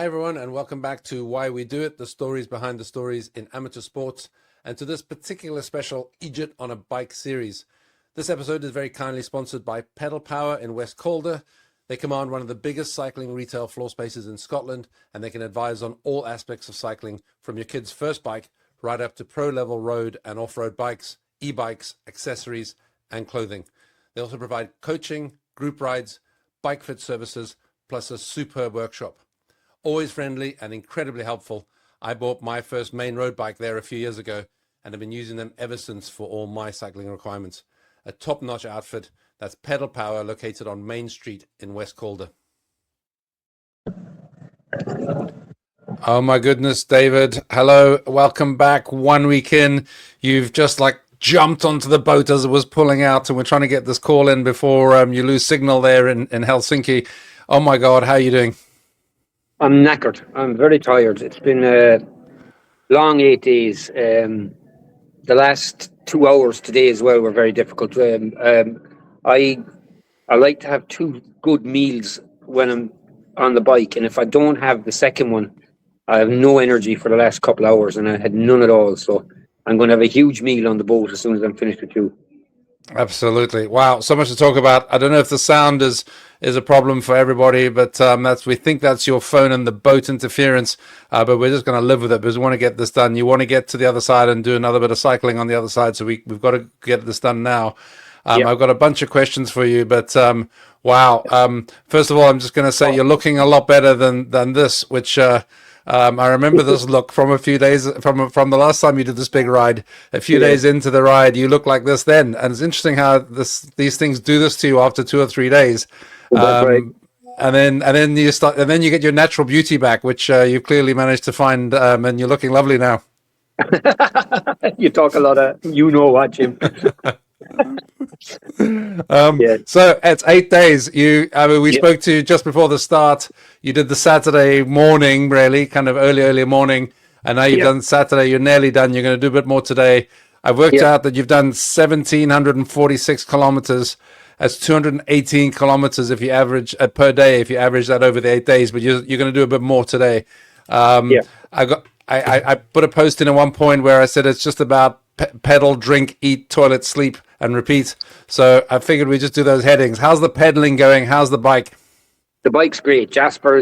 everyone, and welcome back to Why We Do It, the stories behind the stories in amateur sports, and to this particular special Eejitonabike series. This episode is very kindly sponsored by Pedal Power in West Calder. They command one of the biggest cycling retail floor spaces in Scotland, and they can advise on all aspects of cycling, from your kid's first bike right up to pro-level road and off-road bikes, e-bikes, accessories, and clothing. They also provide coaching, group rides, bike fit services, plus a superb workshop. Always friendly and incredibly helpful. I bought my first main road bike there a few years ago and have been using them ever since for all my cycling requirements. A top-notch outfit. That's Pedal Power, located on Main Street in West Calder. Oh my goodness, David. Hello, welcome back. 1 week in, you've just jumped onto the boat as it was pulling out, and we're trying to get this call in before you lose signal there in Helsinki. Oh my God, how are you doing? I'm knackered. I'm very tired. It's been a long 8 days. The last 2 hours today as well were very difficult. I like to have two good meals when I'm on the bike, and if I don't have the second one, I have no energy for the last couple of hours, and I had none at all. So I'm going to have a huge meal on the boat as soon as I'm finished with you. Absolutely. Wow, so much to talk about. I don't know if the sound is a problem for everybody, but we think that's your phone and the boat interference, but we're just going to live with it because we want to get this done. You want to get to the other side and do another bit of cycling on the other side, so we've got to get this done now. Yep. I've got a bunch of questions for you, but wow. First of all, I'm just going to say you're looking a lot better than this, which I remember this look from a few days from the last time you did this big ride. A few days into the ride, you look like this then, and it's interesting how these things do this to you after 2 or 3 days. Right. And then you get your natural beauty back, which you've clearly managed to find, and you're looking lovely now. You talk a lot of what, Jim. So it's 8 days. We spoke to you just before the start. You did the Saturday morning, really, kind of early morning, and now you've done Saturday. You're nearly done. You're going to do a bit more today. I've worked out that you've done 1,746 kilometers. That's 218 kilometers if you average per day. If you average that over the 8 days, but you're going to do a bit more today. I put a post in at one point where I said it's just about pedal, drink, eat, toilet, sleep, and repeat. So I figured we just do those headings. How's the pedaling going? How's the bike? The bike's great. Jasper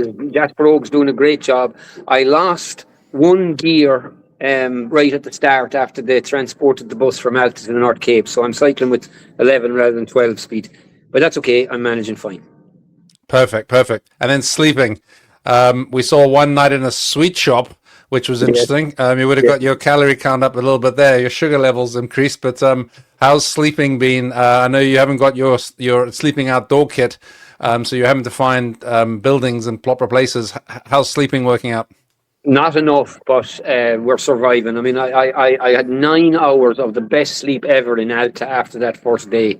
Oak's doing a great job. I lost one gear right at the start after they transported the bus from Malta to the North Cape. So I'm cycling with 11 rather than 12 speed. But that's okay. I'm managing fine. Perfect. And then sleeping. We saw one night in a sweet shop, which was interesting. You would have got your calorie count up a little bit there. Your sugar levels increased. But how's sleeping been? I know you haven't got your sleeping outdoor kit, so you're having to find buildings and proper places. How's sleeping working out? Not enough, but we're surviving. I mean, I had 9 hours of the best sleep ever in Alta after that first day.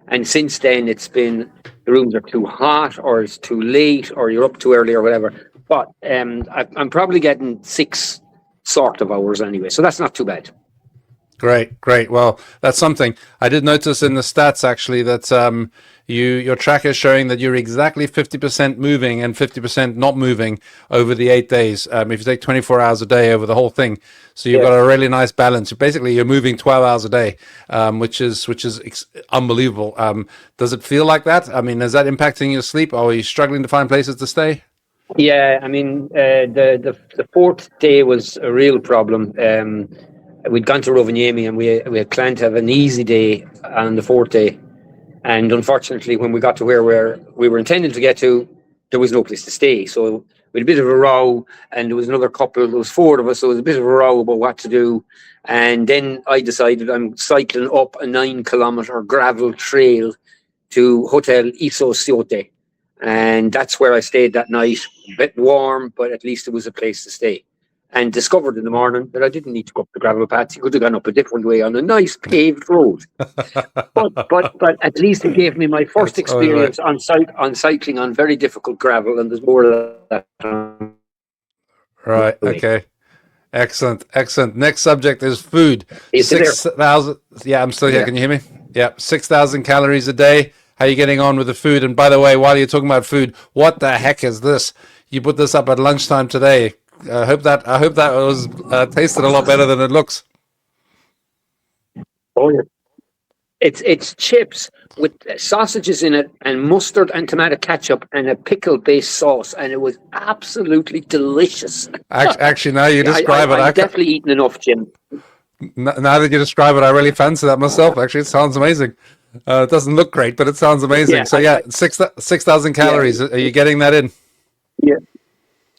And since then, it's been the rooms are too hot, or it's too late, or you're up too early, or whatever. But I'm probably getting 6 sort of hours anyway, so that's not too bad. Great. Well, that's something. I did notice in the stats actually that your tracker is showing that you're exactly 50% moving and 50% not moving over the 8 days. If you take 24 hours a day over the whole thing, so you've got a really nice balance. Basically, you're moving 12 hours a day, which is unbelievable. Does it feel like that? I mean, is that impacting your sleep? Or are you struggling to find places to stay? Yeah, I mean, the fourth day was a real problem. We'd gone to Rovaniemi and we had planned to have an easy day on the fourth day. And unfortunately, when we got to where we were intending to get to, there was no place to stay. So we had a bit of a row, and there was another couple, there was 4 of us, so it was a bit of a row about what to do. And then I decided I'm cycling up a 9-kilometer gravel trail to Hotel Eejitonabike. And that's where I stayed that night. A bit warm, but at least it was a place to stay. And discovered in the morning that I didn't need to go up the gravel path. You could have gone up a different way on a nice paved road. but at least it gave me my first experience on cycling on very difficult gravel, and there's more of that. Right. Okay. Excellent. Next subject is food. 6,000. Yeah, I'm still here. Can you hear me? Yeah, 6,000 calories a day. How are you getting on with the food? And by the way, while you're talking about food, what the heck is this? you put this up at lunchtime today. I hope that was tasted a lot better than it looks. Oh, yeah. It's chips with sausages in it and mustard and tomato ketchup and a pickle-based sauce, and it was absolutely delicious. Actually, now you Yeah, describe it. I've definitely eaten enough, Jim. Now that you describe it, I really fancy that myself. Actually, it sounds amazing. It doesn't look great, but it sounds amazing. Yeah, So yeah, 6,000 calories. Yeah. Are you getting that in? Yeah,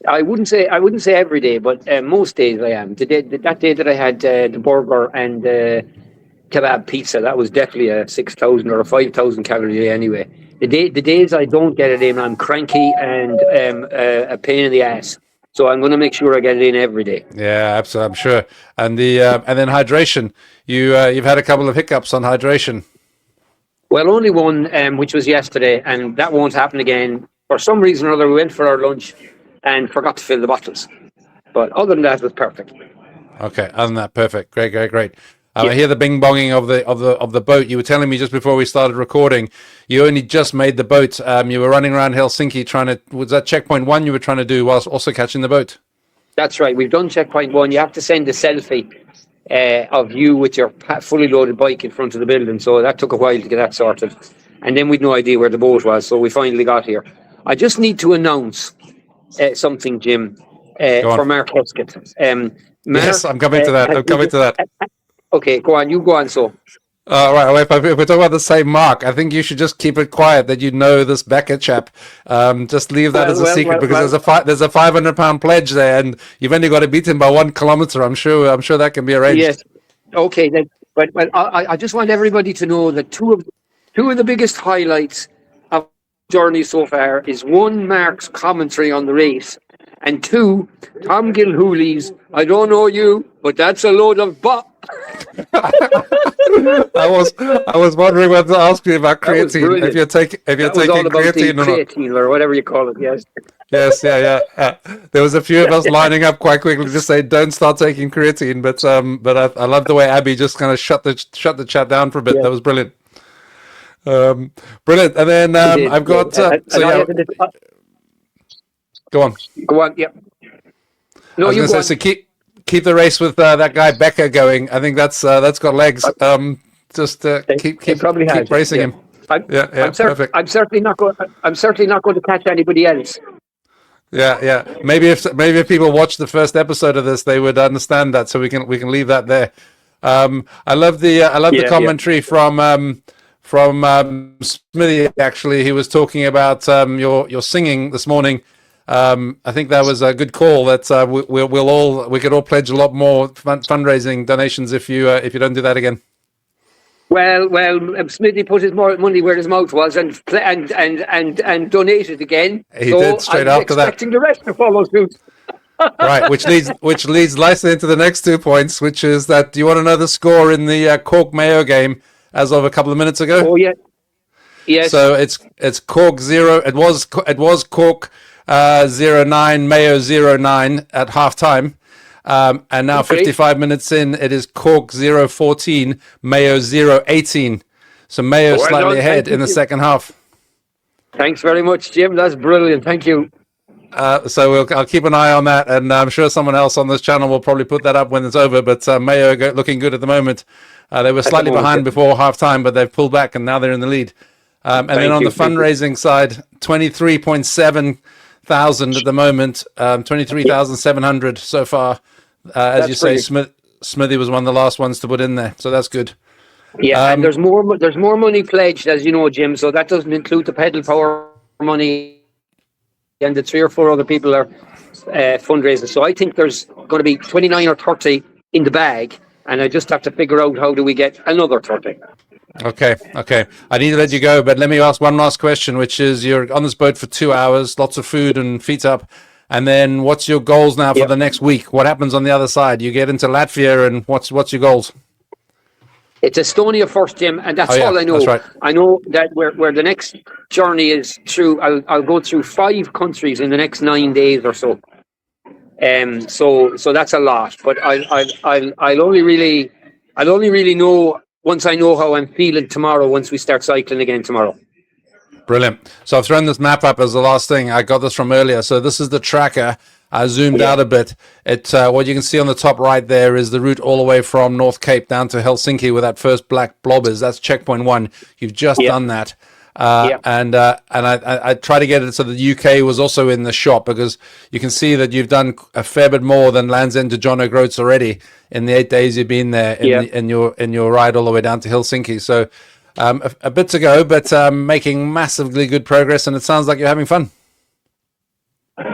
I wouldn't say every day, but most days I am. That day that I had the burger and kebab pizza, that was definitely a 6,000 or a 5,000 calorie day anyway. The days I don't get it in, I'm cranky and a pain in the ass. So I'm going to make sure I get it in every day. Yeah, absolutely. I'm sure. And and then hydration. You've had a couple of hiccups on hydration. Well, only one, which was yesterday, and that won't happen again. For some reason or other, we went for our lunch and forgot to fill the bottles. But other than that, it was perfect. Okay, other than that, perfect. Great. Yeah. I hear the bing bonging of the boat. You were telling me just before we started recording, you only just made the boat. You were running around Helsinki trying to. Was that checkpoint 1 you were trying to do whilst also catching the boat? That's right. We've done checkpoint 1. You have to send a selfie of you with your fully loaded bike in front of the building. So that took a while to get that sorted. And then we'd no idea where the boat was. So we finally got here. I just need to announce something, Jim, for Mark Heskett. Mark, Yes, I'm coming to that. Okay, go on. You go on, so. Right, if we're talking about the same Mark, I think you should just keep it quiet that you know this Becker chap. Just leave that as a secret because there's a £500 pledge there, and you've only got to beat him by 1 kilometer. I'm sure that can be arranged. Yes. Okay, then. But I just want everybody to know that two of the biggest highlights of the journey so far is 1, Mark's commentary on the race, and 2, Tom Gilhooly's "I don't know you, but that's a load of bop." I was wondering whether to ask you about creatine. If you're taking creatine or whatever you call it. Yes. Yes, yeah. There was a few of us lining up quite quickly to say, "Don't start taking creatine." But I love the way Abby just kind of shut the chat down for a bit. Yeah. That was brilliant. Brilliant. And then I've got. Go on. Go on. Yeah. No, I was going to say, so keep the race with that guy Becker going. I think that's got legs. Keep racing him. Perfect. I'm certainly not going to catch anybody else. Yeah. Maybe if people watch the first episode of this, they would understand that. So we can leave that there. I love the commentary from Smithy. Actually, he was talking about your singing this morning. I think that was a good call. That we could all pledge a lot more fundraising donations if you don't do that again. Well, Smithy put his money where his mouth was and donated again. He did straight after that. Expecting the rest to follow suit. Right, which leads nicely into the next 2 points, which is that. Do you want to know the score in the Cork Mayo game as of a couple of minutes ago? Oh yeah. Yes. So it's Cork 0. It was Cork 0-9, Mayo 0-9 at half time. And now 55 minutes in, it is Cork 0-14, Mayo 0-18. So Mayo slightly ahead in the second half. Thanks very much, Jim. That's brilliant. Thank you. So I'll keep an eye on that, and I'm sure someone else on this channel will probably put that up when it's over. But Mayo looking good at the moment. They were slightly behind before half time, but they've pulled back, and now they're in the lead. And then on the fundraising side, 23.7 thousand at the moment, 23,700 so far. As you say, Smithy was one of the last ones to put in there, so that's good. Yeah, and there's more money pledged, as you know, Jim. So that doesn't include the pedal power money, and the 3 or 4 other people are fundraising. So I think there's going to be 29 or 30 in the bag, and I just have to figure out how do we get another 30. Okay. I need to let you go, but let me ask one last question, which is you're on this boat for 2 hours, lots of food and feet up. And then what's your goals now for the next week? What happens on the other side? You get into Latvia, and what's your goals? It's Estonia first, Jim, and that's all I know. That's right. I know that where the next journey is through, I'll go through 5 countries in the next 9 days or so. So that's a lot, but I'll only really know once I know how I'm feeling tomorrow, once we start cycling again tomorrow. Brilliant. So I've thrown this map up as the last thing. I got this from earlier. So this is the tracker. I zoomed out a bit. What you can see on the top right there is the route all the way from North Cape down to Helsinki, where that first black blob is. That's checkpoint 1. You've just done that. And I try to get it so the UK was also in the shot, because you can see that you've done a fair bit more than Land's End to John O'Groats already in the 8 days you've been there in your ride all the way down to Helsinki. So a bit to go, but making massively good progress, and it sounds like you're having fun.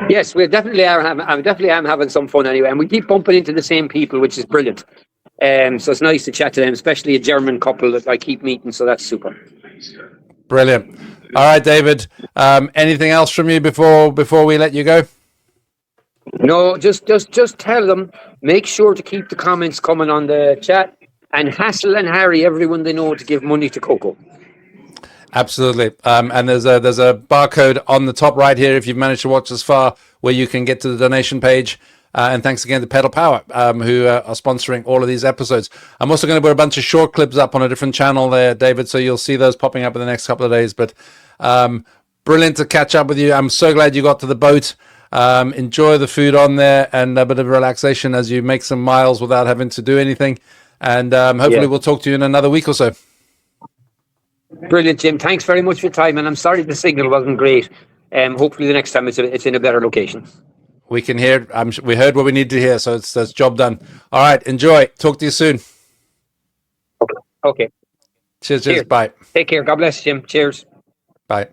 Yes, we definitely are. I definitely am having some fun anyway, and we keep bumping into the same people, which is brilliant. So it's nice to chat to them, especially a German couple that I keep meeting. So that's super. Brilliant. All right, David. Anything else from you before we let you go? No, just tell them. Make sure to keep the comments coming on the chat, and hassle and harry everyone they know to give money to Coco. Absolutely. And there's a barcode on the top right here, if you've managed to watch this far, where you can get to the donation page. And thanks again to Pedal Power, who are sponsoring all of these episodes. I'm also going to put a bunch of short clips up on a different channel there, David, so you'll see those popping up in the next couple of days. But brilliant to catch up with you. I'm so glad you got to the boat. Enjoy the food on there and a bit of relaxation as you make some miles without having to do anything. And hopefully we'll talk to you in another week or so. Brilliant, Jim. Thanks very much for your time, and I'm sorry the signal wasn't great. Hopefully the next time it's in a better location. We can hear. We heard what we need to hear, so it's job done. All right, enjoy. Talk to you soon. Okay. Cheers. Bye. Take care. God bless, Jim. Cheers. Bye.